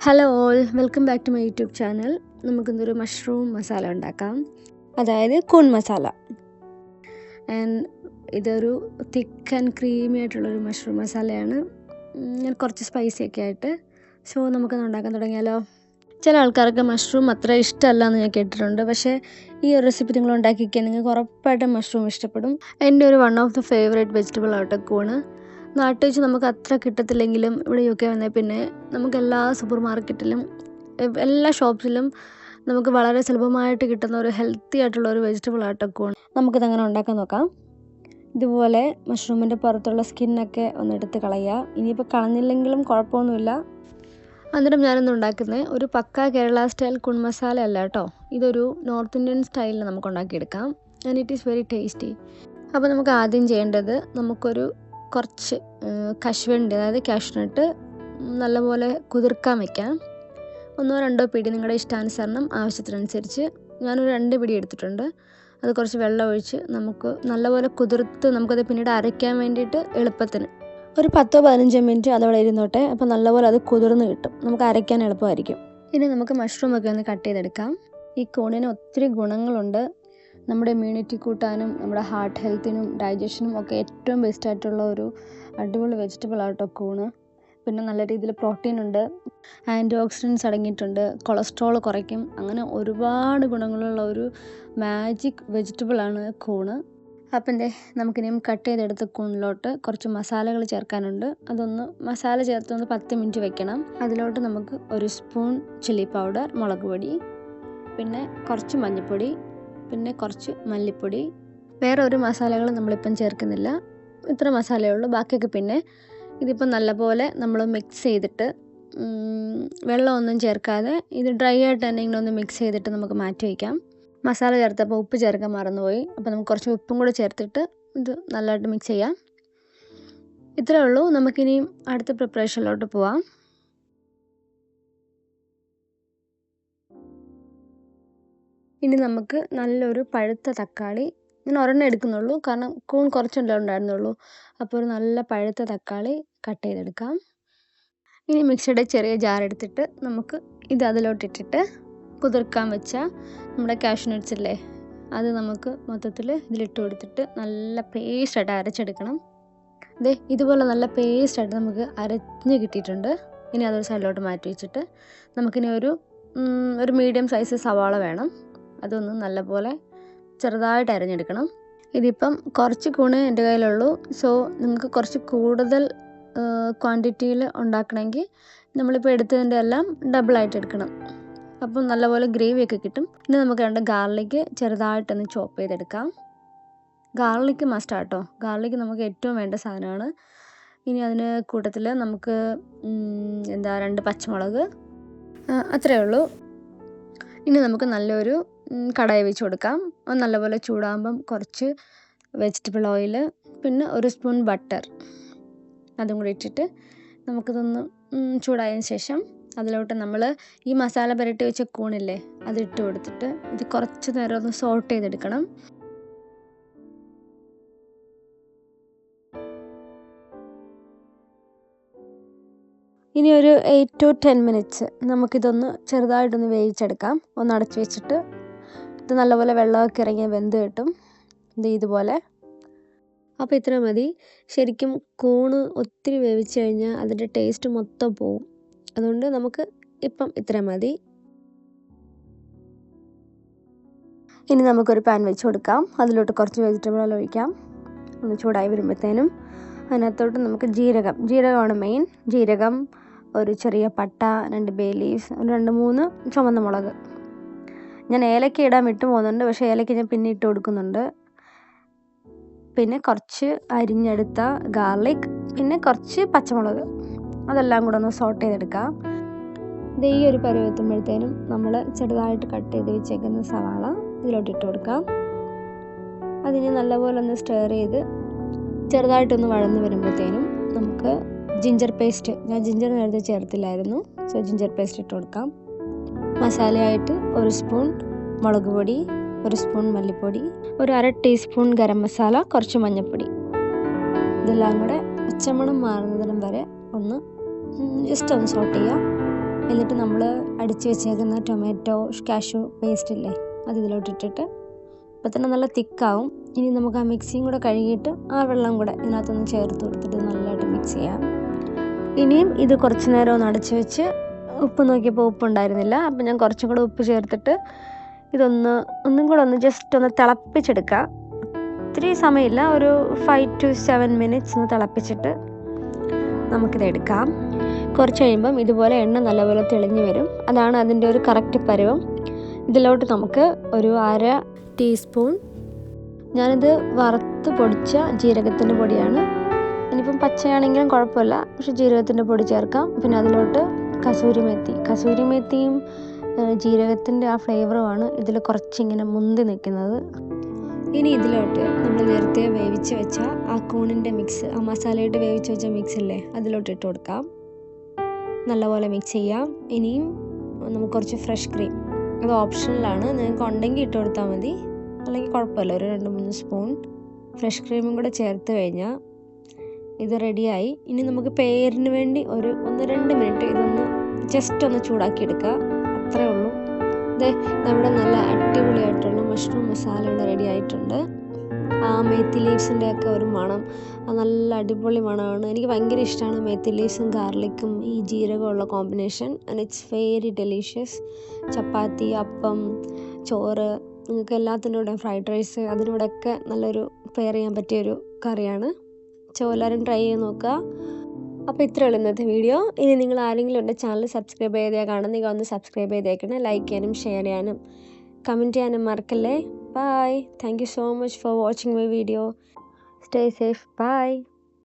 Hello all, welcome back to my YouTube channel. നമുക്കിന്നൊരു mushroom masala ഉണ്ടാക്കാം, അതായത് കൂൺ മസാല. ആൻഡ് ഇതൊരു തിക്ക് ആൻഡ് ക്രീമി ആയിട്ടുള്ളൊരു മഷ്റൂം മസാലയാണ്. ഞാൻ കുറച്ച് സ്പൈസി ഒക്കെ ആയിട്ട്. സോ നമുക്കൊന്ന് ഉണ്ടാക്കാൻ തുടങ്ങിയാലോ. ചില ആൾക്കാർക്ക് മഷ്റൂം അത്ര ഇഷ്ടമല്ല എന്ന് ഞാൻ കേട്ടിട്ടുണ്ട്. പക്ഷേ ഈ ഒരു റെസിപ്പി നിങ്ങൾ ഉണ്ടാക്കിക്കാൻ നിങ്ങൾക്ക് ഉറപ്പായിട്ടും മഷ്റൂം ഇഷ്ടപ്പെടും. എൻ്റെ ഒരു one of the favourite vegetable ആവട്ടെ കൂണ്. നാട്ടിൽ വെച്ച് നമുക്ക് അത്ര കിട്ടത്തില്ലെങ്കിലും ഇവിടെ UK വന്നാൽ പിന്നെ നമുക്ക് എല്ലാ സൂപ്പർ മാർക്കറ്റിലും എല്ലാ ഷോപ്സിലും നമുക്ക് വളരെ സുലഭമായിട്ട് കിട്ടുന്ന ഒരു ഹെൽത്തി ആയിട്ടുള്ള ഒരു വെജിറ്റബിൾ ആട്ടോ കൂൺ. നമുക്കിതങ്ങനെ ഉണ്ടാക്കാൻ നോക്കാം. ഇതുപോലെ മഷ്റൂമിൻ്റെ പുറത്തുള്ള സ്കിന്നൊക്കെ ഒന്ന് എടുത്ത് കളയുക. ഇനിയിപ്പോൾ കളഞ്ഞില്ലെങ്കിലും കുഴപ്പമൊന്നുമില്ല. അന്നേരം ഞാനൊന്ന് ഉണ്ടാക്കുന്നത് ഒരു പക്ക കേരള സ്റ്റൈൽ കൂൺ മസാല അല്ല കേട്ടോ. ഇതൊരു നോർത്ത് ഇന്ത്യൻ സ്റ്റൈലിൽ നമുക്ക് ഉണ്ടാക്കിയെടുക്കാം. And it is very tasty. അപ്പോൾ നമുക്ക് ആദ്യം ചെയ്യേണ്ടത് നമുക്കൊരു കുറച്ച് കശുവണ്ടി, അതായത് കാഷ്നട്ട് നല്ലപോലെ കുതിർക്കാൻ വയ്ക്കാം. 1-2 പിടി നിങ്ങളുടെ ഇഷ്ടാനുസരണം ആവശ്യത്തിനനുസരിച്ച്. ഞാനൊരു 2 പിടി എടുത്തിട്ടുണ്ട്. അത് കുറച്ച് വെള്ളം ഒഴിച്ച് നമുക്ക് നല്ലപോലെ കുതിർത്ത് നമുക്കത് പിന്നീട് അരയ്ക്കാൻ വേണ്ടിയിട്ട് എളുപ്പത്തിന് ഒരു 10-15 മിനിറ്റ് അതവിടെ ഇരുന്നോട്ടെ. അപ്പോൾ നല്ലപോലെ അത് കുതിർന്ന് കിട്ടും, നമുക്ക് അരയ്ക്കാൻ എളുപ്പമായിരിക്കും. ഇനി നമുക്ക് മഷ്റൂമൊക്കെ ഒന്ന് കട്ട് ചെയ്തെടുക്കാം. ഈ കൂണിന് ഒത്തിരി ഗുണങ്ങളുണ്ട്. നമ്മുടെ ഇമ്മ്യൂണിറ്റി കൂട്ടാനും നമ്മുടെ ഹാർട്ട് ഹെൽത്തിനും ഡൈജഷനും ഒക്കെ ഏറ്റവും ബെസ്റ്റായിട്ടുള്ള ഒരു അടിപൊളി വെജിറ്റബിൾ ആട്ടോ കൂണ്. പിന്നെ നല്ല രീതിയിൽ പ്രോട്ടീൻ ഉണ്ട്, ആൻറ്റി ഓക്സിഡൻസ് അടങ്ങിയിട്ടുണ്ട്, കൊളസ്ട്രോൾ കുറയ്ക്കും. അങ്ങനെ ഒരുപാട് ഗുണങ്ങളുള്ള ഒരു മാജിക് വെജിറ്റബിളാണ് കൂണ്. അപ്പം നമുക്കിനിയും കട്ട് ചെയ്തെടുത്ത കൂണിലോട്ട് കുറച്ച് മസാലകൾ ചേർക്കാനുണ്ട്. അതൊന്ന് മസാല ചേർത്തൊന്ന് 10 മിനിറ്റ് വെക്കണം. അതിലോട്ട് നമുക്ക് 1 സ്പൂൺ ചില്ലി പൗഡർ, മുളക് പൊടി, പിന്നെ കുറച്ച് മഞ്ഞൾപ്പൊടി, പിന്നെ കുറച്ച് മല്ലിപ്പൊടി. വേറെ ഒരു മസാലകളും നമ്മളിപ്പം ചേർക്കുന്നില്ല. ഇത്ര മസാലയേ ഉള്ളൂ. ബാക്കിയൊക്കെ പിന്നെ ഇതിപ്പം നല്ലപോലെ നമ്മൾ മിക്സ് ചെയ്തിട്ട് വെള്ളമൊന്നും ചേർക്കാതെ ഇത് ഡ്രൈ ആയിട്ട് തന്നെ ഇങ്ങനെ ഒന്ന് മിക്സ് ചെയ്തിട്ട് നമുക്ക് മാറ്റി വയ്ക്കാം. മസാല ചേർത്തപ്പോൾ ഉപ്പ് ചേർക്കാൻ മറന്നുപോയി. അപ്പോൾ നമുക്ക് കുറച്ച് ഉപ്പും കൂടെ ചേർത്തിട്ട് ഇത് നല്ലതായിട്ട് മിക്സ് ചെയ്യാം. ഇത്രയേ ഉള്ളൂ. നമുക്കിനി അടുത്ത പ്രിപ്പറേഷനിലോട്ട് പോവാം. ഇനി നമുക്ക് നല്ലൊരു പഴുത്ത തക്കാളി, ഞാൻ ഒരെണ്ണം എടുക്കുന്നുള്ളൂ കാരണം കൂൺ കുറച്ചല്ലേ ഉണ്ടായിരുന്നുള്ളൂ. അപ്പോൾ ഒരു നല്ല പഴുത്ത തക്കാളി കട്ട് ചെയ്തെടുക്കാം. ഇനി മിക്സിയുടെ ചെറിയ ജാർ എടുത്തിട്ട് നമുക്ക് ഇത് അതിലോട്ടിട്ടിട്ട് കുതിർക്കാൻ വെച്ച നമ്മുടെ കാഷ്നട്ട്സ് ഇല്ലേ, അത് നമുക്ക് മൊത്തത്തിൽ ഇതിലിട്ട് കൊടുത്തിട്ട് നല്ല പേസ്റ്റായിട്ട് അരച്ചെടുക്കണം. ഇതുപോലെ നല്ല പേസ്റ്റായിട്ട് നമുക്ക് അരഞ്ഞ് കിട്ടിയിട്ടുണ്ട്. ഇനി അതൊരു സൈഡിലോട്ട് മാറ്റി വെച്ചിട്ട് നമുക്കിനി ഒരു മീഡിയം സൈസ് സവാള വേണം. അതൊന്ന് നല്ലപോലെ ചെറുതായിട്ട് അരിഞ്ഞെടുക്കണം. ഇതിപ്പം കുറച്ച് കൂണേ എൻ്റെ കയ്യിലുള്ളൂ. സോ നിങ്ങൾക്ക് കുറച്ച് കൂടുതൽ ക്വാണ്ടിറ്റിയിൽ ഉണ്ടാക്കണമെങ്കിൽ നമ്മളിപ്പോൾ എടുത്തതിൻ്റെ എല്ലാം ഡബിളായിട്ട് എടുക്കണം. അപ്പം നല്ലപോലെ ഗ്രേവിയൊക്കെ കിട്ടും. ഇനി നമുക്ക് വേണ്ട ഗാർലിക്ക് ചെറുതായിട്ടൊന്ന് ചോപ്പ് ചെയ്തെടുക്കാം. ഗാർലിക്ക് മസ്റ്റാട്ടോ. ഗാർലിക്ക് നമുക്ക് ഏറ്റവും വേണ്ട സാധനമാണ്. ഇനി അതിന് കൂട്ടത്തിൽ നമുക്ക് 2 പച്ചമുളക്, അത്രയേ ഉള്ളൂ. ഇനി നമുക്ക് നല്ലൊരു കടായി വെച്ച് കൊടുക്കാം. അത് നല്ലപോലെ ചൂടാകുമ്പം കുറച്ച് വെജിറ്റബിൾ ഓയിൽ, പിന്നെ 1 സ്പൂൺ ബട്ടർ, അതും കൂടി ഇട്ടിട്ട് നമുക്കിതൊന്ന് ചൂടായതിന് ശേഷം അതിലോട്ട് നമ്മൾ ഈ മസാല പുരട്ടി വെച്ച കൂണില്ലേ അതിട്ട് കൊടുത്തിട്ട് ഇത് കുറച്ച് നേരം ഒന്ന് സോട്ട് ചെയ്തെടുക്കണം. ഇനി ഒരു 8 to 10 മിനിറ്റ്സ് നമുക്കിതൊന്ന് ചെറുതായിട്ടൊന്ന് വേവിച്ചെടുക്കാം. ഒന്ന് അടച്ച് വെച്ചിട്ട് ഇത് നല്ലപോലെ വെള്ളമൊക്കെ ഇറങ്ങി വെന്ത് കിട്ടും. ഇതുപോലെ. അപ്പോൾ ഇത്ര മതി. ശരിക്കും കൂണ് ഒത്തിരി വേവിച്ച് കഴിഞ്ഞാൽ അതിൻ്റെ ടേസ്റ്റ് മൊത്തം പോവും. അതുകൊണ്ട് നമുക്ക് ഇപ്പം ഇത്ര മതി. ഇനി നമുക്കൊരു പാൻ വെച്ച് കൊടുക്കാം. അതിലോട്ട് കുറച്ച് വെജിറ്റബിൾ ഓയിൽ ഒഴിക്കാം. ഒന്ന് ചൂടായി വരുമ്പോഴത്തേനും അതിനകത്തോട്ട് നമുക്ക് ജീരകമാണ് മെയിൻ. ജീരകം, ഒരു ചെറിയ പട്ട, 2 ബേ ലീവ്സ്, 2-3 ചുവന്ന മുളക്. ഞാൻ ഏലക്ക ഇടാൻ വിട്ടു പോകുന്നുണ്ട്, പക്ഷേ ഏലക്ക ഞാൻ പിന്നെ ഇട്ട് കൊടുക്കുന്നുണ്ട്. പിന്നെ കുറച്ച് അരിഞ്ഞെടുത്ത ഗാർലിക്, പിന്നെ കുറച്ച് പച്ചമുളക്, അതെല്ലാം കൂടെ ഒന്ന് സോട്ട് ചെയ്തെടുക്കാം. ഈ ഒരു പരുവെത്തുമ്പോഴത്തേനും നമ്മൾ ചെറുതായിട്ട് കട്ട് ചെയ്ത് വെച്ചേക്കുന്ന സവാള ഇതിലോട്ട് ഇട്ട് കൊടുക്കാം. അതിന് നല്ലപോലെ ഒന്ന് സ്റ്റെയർ ചെയ്ത് ചെറുതായിട്ടൊന്ന് വഴന്ന് വരുമ്പോഴത്തേനും നമുക്ക് ജിഞ്ചർ പേസ്റ്റ്, ഞാൻ ജിഞ്ചർ നേരത്തെ ചേർത്തില്ലായിരുന്നു, സോ ജിഞ്ചർ പേസ്റ്റ് ഇട്ട് കൊടുക്കാം. മസാലയായിട്ട് 1 സ്പൂൺ മുളക് പൊടി, 1 സ്പൂൺ മല്ലിപ്പൊടി, ഒരു 1/2 ടീസ്പൂൺ ഗരം മസാല, കുറച്ച് മഞ്ഞൾപ്പൊടി. ഇതെല്ലാം കൂടെ പച്ചമണം മാറുന്നതിനും വരെ ഒന്ന് ജസ്റ്റ് ഒന്ന് സോട്ട് ചെയ്യാം. എന്നിട്ട് നമ്മൾ അടിച്ച് വെച്ചേക്കുന്ന ടൊമാറ്റോ കാഷ്യൂ പേസ്റ്റ് ഇല്ലേ അത് ഇതിലോട്ടിട്ടിട്ട് അപ്പോൾ തന്നെ നല്ല തിക്കാവും. ഇനി നമുക്ക് ആ മിക്സിയും കൂടെ കഴുകിയിട്ട് ആ വെള്ളം കൂടെ ഇതിനകത്തൊന്ന് ചേർത്ത് കൊടുത്തിട്ട് നല്ലതായിട്ട് മിക്സ് ചെയ്യാം. ഇനിയും ഇത് കുറച്ച് നേരം ഒന്ന് അടച്ച് വെച്ച് ഉപ്പ് നോക്കിയപ്പോൾ ഉപ്പുണ്ടായിരുന്നില്ല. അപ്പോൾ ഞാൻ കുറച്ചും കൂടെ ഉപ്പ് ചേർത്തിട്ട് ഒന്നും കൂടെ ഒന്ന് ജസ്റ്റ് ഒന്ന് തിളപ്പിച്ചെടുക്കുക. ഒത്തിരി സമയമില്ല, ഒരു 5 to 7 minutes ഒന്ന് തിളപ്പിച്ചിട്ട് നമുക്കിത് എടുക്കാം. കുറച്ച് കഴിയുമ്പം ഇതുപോലെ എണ്ണ നല്ലപോലെ തെളിഞ്ഞ് വരും. അതാണ് അതിൻ്റെ ഒരു കറക്റ്റ് പരുവം. ഇതിലോട്ട് നമുക്ക് ഒരു 1/2 ടീസ്പൂൺ, ഞാനിത് വറുത്ത് പൊടിച്ച ജീരകത്തിൻ്റെ പൊടിയാണ്. ഇനിയിപ്പം പച്ചയാണെങ്കിലും കുഴപ്പമില്ല, പക്ഷെ ജീരകത്തിൻ്റെ പൊടി ചേർക്കാം. പിന്നെ അതിലോട്ട് കസൂരി മെത്തിയും ജീരകത്തിൻ്റെ ആ ഫ്ലേവറുമാണ് ഇതിൽ കുറച്ചിങ്ങനെ മുന്തി നിൽക്കുന്നത്. ഇനി ഇതിലോട്ട് നമ്മൾ നേരത്തെ വേവിച്ച് വെച്ച ആ കൂണിൻ്റെ മിക്സ്, ആ മസാലയിട്ട് വേവിച്ച് വെച്ച മിക്സ് ഇല്ലേ അതിലോട്ട് ഇട്ട് കൊടുക്കാം. നല്ലപോലെ മിക്സ് ചെയ്യാം. ഇനിയും നമുക്ക് കുറച്ച് ഫ്രഷ് ക്രീം, അത് ഓപ്ഷണലാണ്, നിങ്ങൾക്ക് ഉണ്ടെങ്കിൽ ഇട്ട് കൊടുത്താൽ മതി, അല്ലെങ്കിൽ കുഴപ്പമില്ല. ഒരു 2-3 സ്പൂൺ ഫ്രഷ് ക്രീമും കൂടെ ചേർത്ത് കഴിഞ്ഞാൽ ഇത് റെഡിയായി. ഇനി നമുക്ക് പേരിന് വേണ്ടി ഒരു 1-2 മിനിറ്റ് ഇതൊന്ന് ജസ്റ്റ് ഒന്ന് ചൂടാക്കിയെടുക്കുക, അത്രേ ഉള്ളൂ. ഇതേ നമ്മുടെ നല്ല അടിപൊളിയായിട്ടുള്ള മഷ്റൂം മസാല ഇവിടെ റെഡി ആയിട്ടുണ്ട്. ആ മേത്തി ലീവ്സിൻ്റെ ഒക്കെ ഒരു മണം, നല്ല അടിപൊളി മണമാണ്. എനിക്ക് ഭയങ്കര ഇഷ്ടമാണ് മേത്തി ലീവ്സും ഗാർലിക്കും ഈ ജീരകമുള്ള combination. And it's very delicious. Chapati, appam, ചോറ്, നിങ്ങൾക്ക് എല്ലാത്തിൻ്റെ കൂടെ ഫ്രൈഡ് റൈസ്, അതിനോടൊക്കെ നല്ലൊരു പെയർ ചെയ്യാൻ പറ്റിയൊരു കറിയാണ്. എല്ലാവരും ട്രൈ ചെയ്ത് നോക്കുക. അപ്പോൾ ഇത്രയുള്ളൂ ഇന്നത്തെ വീഡിയോ. ഇനി നിങ്ങൾ ആരെങ്കിലും എൻ്റെ ചാനൽ സബ്സ്ക്രൈബ് ചെയ്താൽ കാണുന്നെങ്കിൽ ഒന്ന് സബ്സ്ക്രൈബ് ചെയ്തേക്കണം. ലൈക്ക് ചെയ്യാനും ഷെയർ ചെയ്യാനും കമൻറ്റ് ചെയ്യാനും മറക്കല്ലേ. Bye. Thank you so much for watching my video. Stay safe. Bye.